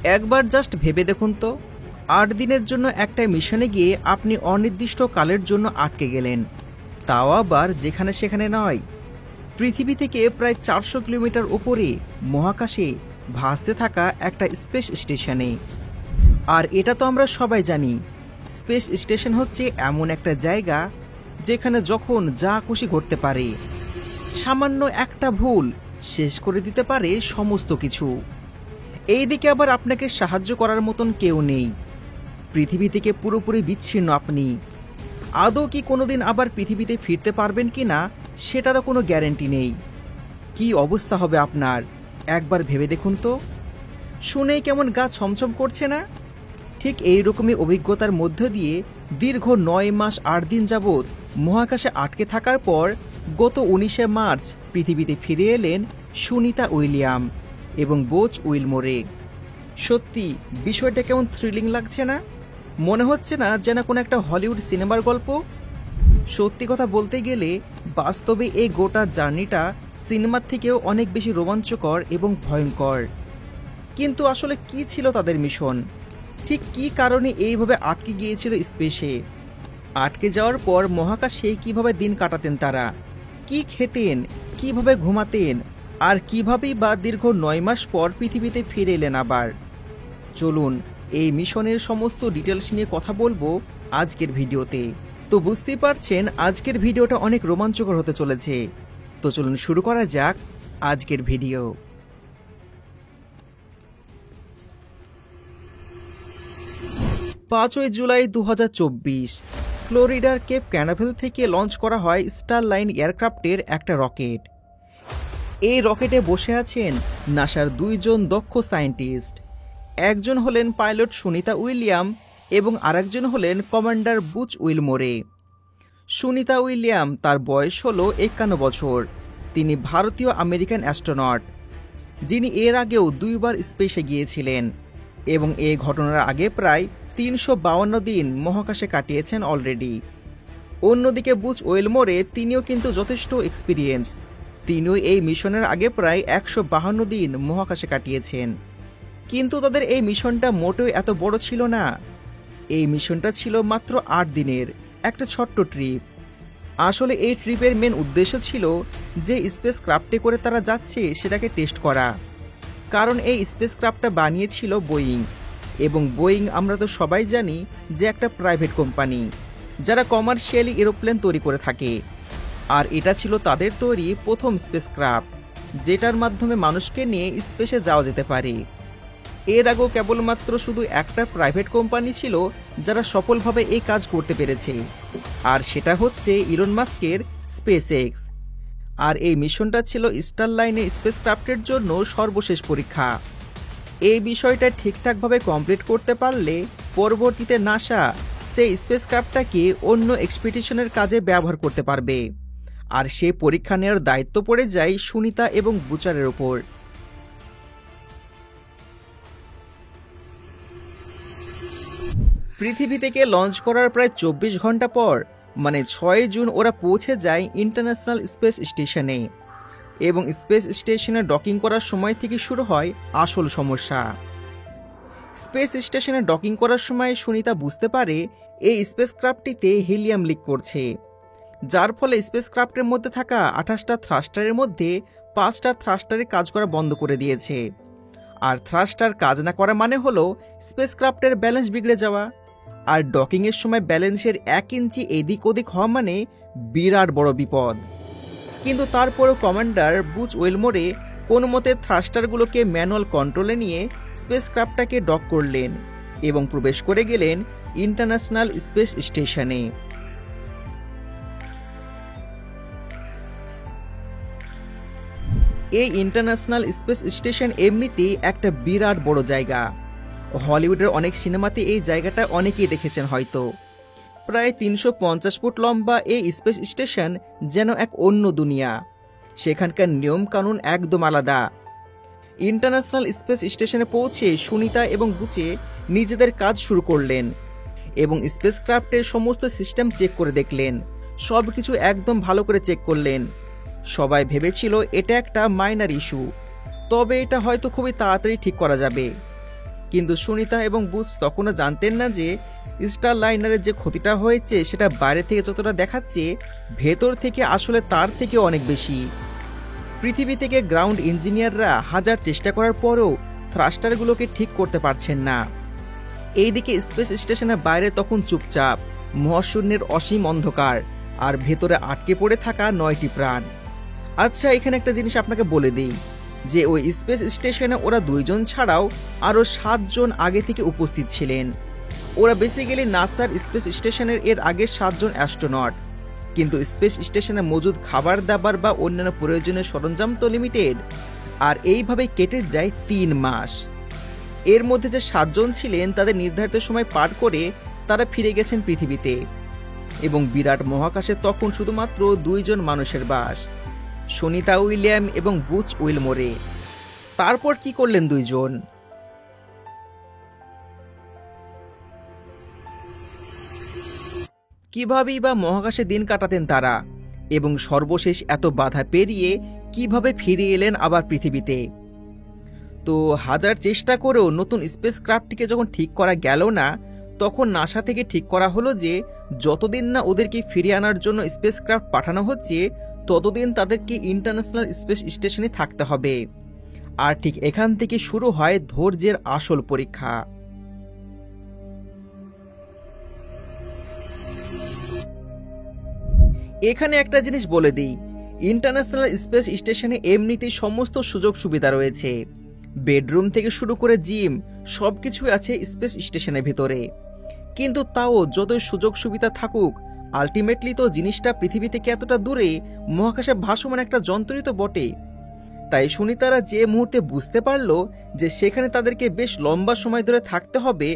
একবার জাস্ট ভেবে দেখুন তো, ৮ দিনের জন্য একটা মিশনে গিয়ে আপনি অনির্দিষ্ট কালের জন্য আটকে গেলেন, তাও আবার যেখানে সেখানে নয়, পৃথিবী থেকে প্রায় ৪০০ কিলোমিটার উপরে মহাকাশে ভাসতে থাকা একটা স্পেস স্টেশনে। আর এটা তো আমরা সবাই জানি, স্পেস স্টেশন হচ্ছে এমন একটা জায়গা যেখানে যখন যা খুশি ঘটতে পারে। সামান্য একটা ভুল শেষ করে দিতে পারে সমস্ত কিছু। এই দিকে আবার আপনাকে সাহায্য করার মতন কেউ নেই, পৃথিবী থেকে পুরোপুরি বিচ্ছিন্ন আপনি। আদৌ কি কোনোদিন আবার পৃথিবীতে ফিরতে পারবেন কি না সেটারও কোনো গ্যারেন্টি নেই। কি অবস্থা হবে আপনার একবার ভেবে দেখুন তো। শুনেই কেমন গা ছমছম করছে না? ঠিক এই রকমই অভিজ্ঞতার মধ্য দিয়ে দীর্ঘ ৯ মাস ৮ দিন যাবৎ মহাকাশে আটকে থাকার পর গত ১৯শে মার্চ পৃথিবীতে ফিরে এলেন সুনিতা উইলিয়াম এবং বোজ উইলমোরে। সত্যি বিষয়টা কেমন থ্রিলিং লাগছে না? মনে হচ্ছে না যেন কোনো একটা হলিউড সিনেমার গল্প? সত্যি কথা বলতে গেলে বাস্তবে এই গোটা জার্নিটা সিনেমার থেকেও অনেক বেশি রোমাঞ্চকর এবং ভয়ঙ্কর। কিন্তু আসলে কি ছিল তাদের মিশন? ঠিক কী কারণে এইভাবে আটকে গিয়েছিল স্পেসে? আটকে যাওয়ার পর মহাকাশে কিভাবে দিন কাটাতেন তারা? কি খেতেন, কিভাবে ঘুমাতেন, আর কিভাবেই বা দীর্ঘ ৯ মাস পর পৃথিবীতে ফিরে এলেন আবার? চলুন এই মিশনের সমস্ত ডিটেলস নিয়ে কথা বলবো আজকের ভিডিওতে। তো বুঝতেই পারছেন আজকের ভিডিওটা অনেক রোমাঞ্চকর হতে চলেছে। তো চলুন শুরু করা যাক আজকের ভিডিও। ৫ই জুলাই ২০২৪ ফ্লোরিডার কেপ ক্যানাভেল থেকে লঞ্চ করা হয় স্টারলাইন এয়ারক্রাফটের একটা রকেট। এই রকেটে বসে আছেন নাসার ২ জন দক্ষ সায়েন্টিস্ট। একজন হলেন পাইলট সুনিতা উইলিয়াম এবং আরেকজন হলেন কমান্ডার বুচ উইলমোরে। সুনিতা উইলিয়াম, তার বয়স হল ৫১ বছর। তিনি ভারতীয় আমেরিকান অ্যাস্ট্রোনট, যিনি এর আগেও ২ বার স্পেসে গিয়েছিলেন এবং এই ঘটনার আগে প্রায় ৩৫২ দিন মহাকাশে কাটিয়েছেন অলরেডি। অন্যদিকে বুচ উইলমোরে, তিনিও কিন্তু যথেষ্ট এক্সপিরিয়েন্স। তিনিও এই মিশনের আগে প্রায় ১৫২ দিন মহাকাশে কাটিয়েছেন। কিন্তু তাদের এই মিশনটা মোটেও এত বড় ছিল না। এই মিশনটা ছিল মাত্র ৮ দিনের একটা ছোট্ট ট্রিপ। আসলে এই ট্রিপের মেন উদ্দেশ্য ছিল যে স্পেস ক্রাফটে করে তারা যাচ্ছে সেটাকে টেস্ট করা। কারণ এই স্পেস ক্রাফটটা বানিয়েছিল বোয়িং, এবং বোয়িং আমরা তো সবাই জানি যে একটা প্রাইভেট কোম্পানি যারা কমার্শিয়ালি এরোপ্লেন তৈরি করে থাকে। আর এটা ছিল তাদের তৈরি প্রথম স্পেস ক্রাফট, যেটার মাধ্যমে মানুষকে নিয়ে স্পেসে যাওয়া যেতে পারে। এর আগেও কেবলমাত্র শুধু একটা প্রাইভেট কোম্পানি ছিল যারা সফলভাবে এই কাজ করতে পেরেছে, আর সেটা হচ্ছে ইলন মাস্কের স্পেস এক্স। আর এই মিশনটা ছিল স্টারলাইনে স্পেসক্রাফটের জন্য সর্বশেষ পরীক্ষা। এই বিষয়টা ঠিকঠাকভাবে কমপ্লিট করতে পারলে পরবর্তীতে নাসা সেই স্পেসক্রাফটটাকে অন্য এক্সপিডিশনের কাজে ব্যবহার করতে পারবে। আর সেই পরীক্ষা নেওয়ার দায়িত্ব পড়ে যায় সুনিতা এবং বুচারের ওপর। পৃথিবী থেকে লঞ্চ করার প্রায় ২৪ ঘন্টা পর মানে ৬ জুন ওরা পৌঁছে যায় ইন্টারন্যাশনাল স্পেস স্টেশনে। এবং স্পেস স্টেশনে ডকিং করার সময় থেকে শুরু হয় আসল সমস্যা। স্পেস স্টেশনে ডকিং করার সময় সুনিতা বুঝতে পারে এই স্পেসক্রাফটটিতে হিলিয়াম লিক করছে, যার ফলে স্পেসক্রাফটের মধ্যে থাকা ২৮টা থ্রাস্টারের মধ্যে ৫টা থ্রাস্টারে কাজ করা বন্ধ করে দিয়েছে। আর থ্রাস্টার কাজ না করা মানে হলো স্পেসক্রাফটের ব্যালেন্স বিগড়ে যাওয়া। আর ডকিংয়ের সময় ব্যালেন্সের ১ ইঞ্চি এদিক ওদিক হওয়া মানে বিরাট বড় বিপদ। কিন্তু তারপরও কমান্ডার বুচ উইলমোরে কোনো মতে থ্রাস্টারগুলোকে ম্যানুয়াল কন্ট্রোলে নিয়ে স্পেসক্রাফটটাকে ডক করলেন এবং প্রবেশ করে গেলেন ইন্টারন্যাশনাল স্পেস স্টেশনে। এই ইন্টারন্যাশনাল স্পেস স্টেশন এমনিতেই একটা বিরাট বড় জায়গা। হলিউডের অনেক সিনেমাতে এই জায়গাটা অনেকেই দেখেছেন হয়তো। প্রায় ৩৫০ ফুট লম্বা এই স্পেস স্টেশন যেন এক অন্য দুনিয়া। সেখানকার নিয়ম কানুন একদম আলাদা। ইন্টারন্যাশনাল স্পেস স্টেশনে পৌঁছে সুনিতা এবং বুচে নিজেদের কাজ শুরু করলেন এবং স্পেসক্রাফটের সমস্ত সিস্টেম চেক করে দেখলেন। সব কিছু একদম ভালো করে চেক করলেন। সবাই ভেবেছিল এটা একটা মাইনার ইস্যু, তবে এটা হয়তো খুবই তাড়াতাড়ি ঠিক করা যাবে। কিন্তু সুনিতা এবং বুচ তখনও জানতেন না যে স্টার লাইনারের যে ক্ষতিটা হয়েছে সেটা বাইরে থেকে যতটা দেখাচ্ছে, ভেতর থেকে আসলে তার থেকে অনেক বেশি। পৃথিবী থেকে গ্রাউন্ড ইঞ্জিনিয়াররা হাজার চেষ্টা করার পরও থ্রাস্টারগুলোকে ঠিক করতে পারছেন না। এইদিকে স্পেস স্টেশনের বাইরে তখন চুপচাপ মহাশূন্যের অসীম অন্ধকার, আর ভেতরে আটকে পড়ে থাকা 9টি প্রাণ। আচ্ছা, এখানে একটা জিনিস আপনাকে বলে দিই যে ওই স্পেস স্টেশনে ওরা 2 জন ছাড়াও আরও 7 জন আগে থেকে উপস্থিত ছিলেন। ওরা বেসিক্যালি নাসার স্পেস স্টেশনের এর আগে 7 জন অ্যাস্ট্রোনট, কিন্তু স্পেস স্টেশনে মজুদ খাবার দাবার বা অন্যান্য প্রয়োজনীয় সরঞ্জাম তো লিমিটেড। আর এইভাবে কেটে যায় 3 মাস। এর মধ্যে যে 7 জন ছিলেন তাদের নির্ধারিত সময় পার করে তারা ফিরে গেছেন পৃথিবীতে, এবং বিরাট মহাকাশে তখন শুধুমাত্র 2 জন মানুষের বাস, সুনিতা উইলিয়াম এবং বুচ উইলমোরে। তারপর কি করলেন 2 জন? কিভাবেই বা মহাকাশে দিন কাটাতেন তারা, এবং সর্বশেষ এত বাধা পেরিয়ে কিভাবে ফিরে এলেন আবার পৃথিবীতে? তো হাজার চেষ্টা করেও নতুন স্পেস ক্রাফটটিকে যখন ঠিক করা গেল না, তখন নাসা থেকে ঠিক করা হলো যে যতদিন না ওদেরকে ফিরিয়ে আনার জন্য স্পেস ক্রাফট পাঠানো হচ্ছে ততদিন তাদেরকে ইন্টারন্যাশনাল স্পেস স্টেশনে থাকতে হবে। আর ঠিক এখান থেকে শুরু হয় ধৈর্যের আসল পরীক্ষা। এখানে একটা জিনিস বলে দিই, ইন্টারন্যাশনাল স্পেস স্টেশনে এমনিতেই সমস্ত সুযোগ সুবিধা রয়েছে। বেডরুম থেকে শুরু করে জিম সবকিছুই আছে স্পেস স্টেশনের ভিতরে। কিন্তু তাও যতই সুযোগ সুবিধা থাকুক, আলটিমেটলি তো জিনিসটা পৃথিবী থেকে এতটা দূরে মহাকাশে ভাসমান একটা যন্ত্রই তো বটে। তাই সুনিতারা যে মুহূর্তে বুঝতে পারলো যে সেখানে তাদেরকে বেশ লম্বা সময় ধরে থাকতে হবে,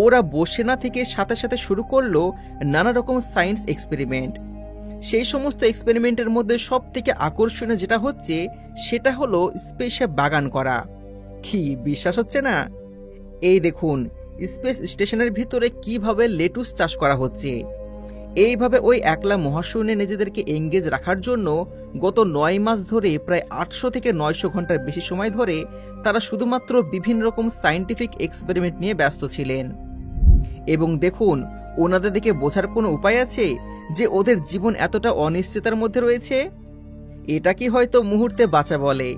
ওরা বসে না থেকে সাথে সাথে শুরু করলো নানা রকম সায়েন্স এক্সপেরিমেন্ট। সেই সমস্ত এক্সপেরিমেন্টের মধ্যে সব থেকে আকর্ষণীয় যেটা হচ্ছে সেটা হলো স্পেসে বাগান করা। কি বিশ্বাস হচ্ছে না? এই দেখুন স্পেস স্টেশনের ভিতরে কিভাবে লেটুস চাষ করা হচ্ছে। এইভাবে ওই একলা মহাশূন্যে নিজেদেরকে এঙ্গেজ রাখার জন্য গত 9 মাস ধরে প্রায় 800 থেকে 900 ঘন্টার বেশি সময় ধরে তারা শুধুমাত্র বিভিন্ন রকম সায়েন্টিফিক এক্সপেরিমেন্ট নিয়ে ব্যস্ত ছিলেন। এবং দেখুন, ওনাদের দিকে বোঝার কোনো উপায় আছে যে ওদের জীবন এতটা অনিশ্চয়তার মধ্যে রয়েছে? এটা কি হয়তো মুহূর্তে বাঁচা বলে,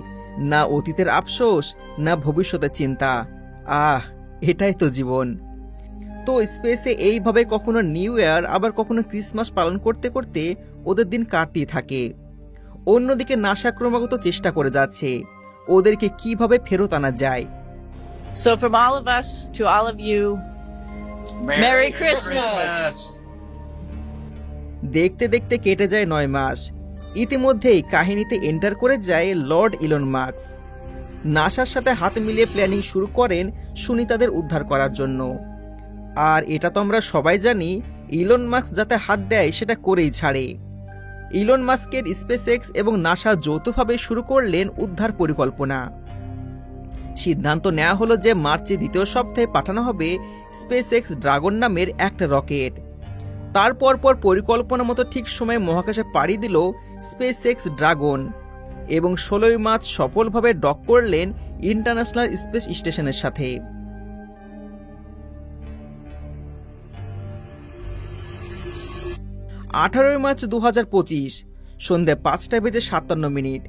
না অতীতের আফসোস, না ভবিষ্যতের চিন্তা। এটাই তো জীবন। তো স্পেসে এইভাবে কখনো নিউ ইয়ার আবার কখনো ক্রিসমাস পালন করতে করতে ওদের দিন কাটতেই থাকে। অন্যদিকে নাসা ক্রমাগত চেষ্টা করে যাচ্ছে ওদেরকে কিভাবে ফেরত আনা যায়। So from all of us to all of you, Merry Christmas! দেখতে দেখতে কেটে যায় 9 মাস। ইতিমধ্যেই কাহিনীতে এন্টার করে যায় লর্ড ইলন মাস্ক। নাসার সাথে হাত মিলিয়ে প্ল্যানিং শুরু করেন সুনিতাদের উদ্ধার করার জন্য। আর এটা তো আমরা সবাই জানি, ইলন মাস্ক যাতে হাত দেয় সেটা করেই ছাড়ে। ইলন মাস্কের স্পেসএক্স এবং নাসা যৌথভাবে শুরু করলেন উদ্ধার পরিকল্পনা। সিদ্ধান্ত নেওয়া হলো যে মার্চে 2য় সপ্তাহে পাঠানো হবে স্পেসএক্স ড্রাগন নামের একটা রকেট। তারপর পরিকল্পনা মতো ঠিক সময়ে মহাকাশে পাড়ি দিল স্পেসএক্স ড্রাগন, এবং 16 মার্চ সফলভাবে ডক করলেন ইন্টারন্যাশনাল স্পেস স্টেশনের সাথে। 18 মার্চ 2025 সন্ধ্যে 5:57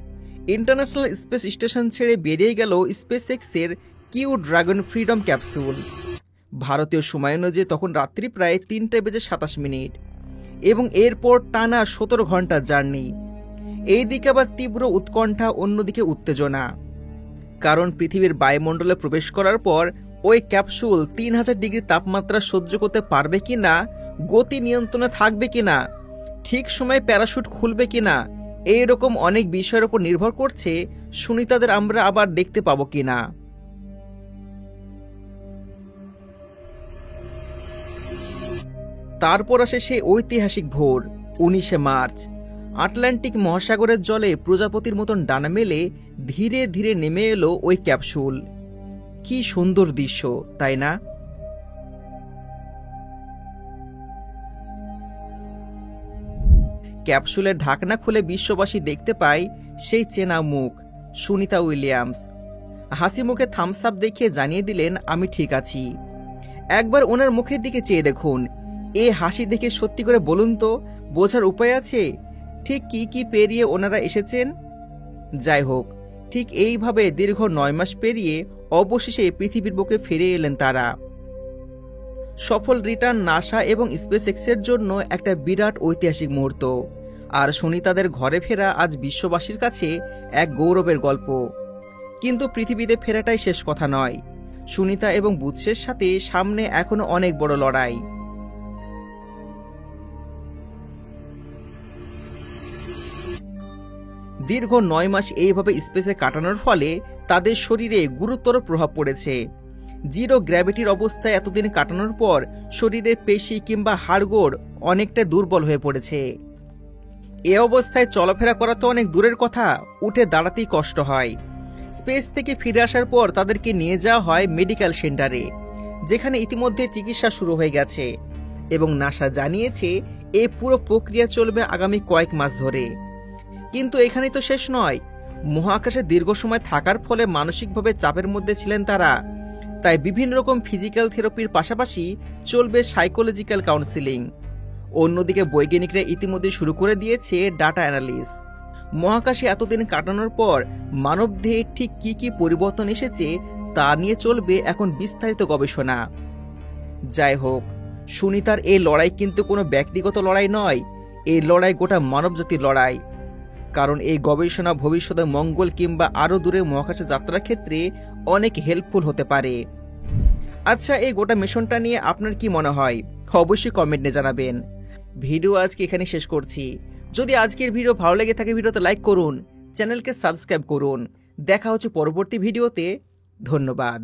ইন্টারন্যাশনাল স্পেস স্টেশন ছেড়ে বেরিয়ে গেল স্পেসএক্সের কিউ ড্রাগন ফ্রিডম ক্যাপসুল। ভারতীয় সময় অনুযায়ী তখন রাত্রি প্রায় 3:27 এবং এরপর টানা 17 ঘন্টা জার্নি। এইদিকে আবার তীব্র উৎকণ্ঠা, অন্যদিকে উত্তেজনা। কারণ পৃথিবীর বায়ুমণ্ডলে প্রবেশ করার পর ওই ক্যাপসুল 3000 ডিগ্রি তাপমাত্রা সহ্য করতে পারবে কিনা, গতি নিয়ন্ত্রণে থাকবে কিনা, ঠিক সময়ে প্যারাশুট খুলবে কিনা, এইরকম অনেক বিষয়ের উপর নির্ভর করছে সুনিতাদের আমরা আবার দেখতে পাবো কিনা। তারপর আসে সেই ঐতিহাসিক ভোর 19 মার্চ। আটলান্টিক মহাসাগরের জলে প্রজাপতির মতন ডানা মেলে ধীরে ধীরে নেমে এলো ওই ক্যাপসুল। কি সুন্দর দৃশ্য, তাই না? ক্যাপসুলের ঢাকনা খুলে বিশ্ববাসী দেখতে পায় সেই চেনা মুখ, সুনিতা উইলিয়ামস। হাসি মুখে থামস আপ দেখিয়ে জানিয়ে দিলেন, আমি ঠিক আছি। একবার ওনার মুখের দিকে চেয়ে দেখুন। এ হাসি দেখে সত্যি করে বলুন তো, বোঝার উপায় আছে ঠিক কি কি পেরিয়ে ওনারা এসেছেন? যাই হোক, ঠিক এইভাবে দীর্ঘ 9 মাস পেরিয়ে অবশেষে পৃথিবীর বুকে ফিরে এলেন তারা। সফল রিটার্ন নাসা এবং স্পেস এক্সের জন্য একটা বিরাট ঐতিহাসিক মুহূর্ত। আর সুনিতাদের ঘরে ফেরা আজ বিশ্ববাসীর কাছে এক গৌরবের গল্প। কিন্তু পৃথিবীতে ফেরাটাই শেষ কথা নয়। সুনিতা এবং বুৎসের সাথে সামনে এখনো অনেক বড় লড়াই। দীর্ঘ 9 মাস এইভাবে স্পেসে কাটানোর ফলে তাদের শরীরে গুরুতর প্রভাব পড়েছে। জিরো গ্র্যাভিটির অবস্থায় এতদিন কাটানোর পর শরীরের পেশি কিংবা হাড়গোড় অনেকটা দুর্বল হয়ে পড়েছে। এ অবস্থায় চলাফেরা করা তো অনেক দূরের কথা, উঠে দাঁড়াতেই কষ্ট হয়। স্পেস থেকে ফিরে আসার পর তাদেরকে নিয়ে যাওয়া হয় মেডিকেল সেন্টারে, যেখানে ইতিমধ্যে চিকিৎসা শুরু হয়ে গেছে এবং নাসা জানিয়েছে এই পুরো প্রক্রিয়া চলবে আগামী কয়েক মাস ধরে। কিন্তু এখানেই তো শেষ নয়। মহাকাশে দীর্ঘ সময় থাকার ফলে মানসিকভাবে চাপের মধ্যে ছিলেন তারা। তাই বিভিন্ন রকম ফিজিক্যাল থেরাপির পাশাপাশি চলবে সাইকোলজিক্যাল কাউন্সিলিং। অন্যদিকে বৈজ্ঞানিকরা ইতিমধ্যে শুরু করে দিয়েছে ডাটা অ্যানালিস। মহাকাশে এতদিন কাটানোর পর মানবদেহে ঠিক কি কি পরিবর্তন এসেছে তা নিয়ে চলবে এখন বিস্তারিত গবেষণা। যাই হোক, সুনিতার এই লড়াই কিন্তু কোনো ব্যক্তিগত লড়াই নয়, এই লড়াই গোটা মানবজাতির লড়াই। কারণ এই গবেষণা ভবিষ্যতে মঙ্গল কিংবা আরও দূরে মহাকাশে যাত্রার ক্ষেত্রে অনেক হেল্পফুল হতে পারে। আচ্ছা, এই গোটা মিশনটা নিয়ে আপনার কি মনে হয় অবশ্যই কমেন্টে জানাবেন। ভিডিও আজকে এখানে শেষ করছি। যদি আজকের ভিডিও ভালো লেগে থাকে ভিডিওতে লাইক করুন, চ্যানেলকে সাবস্ক্রাইব করুন। দেখা হচ্ছে পরবর্তী ভিডিওতে। ধন্যবাদ।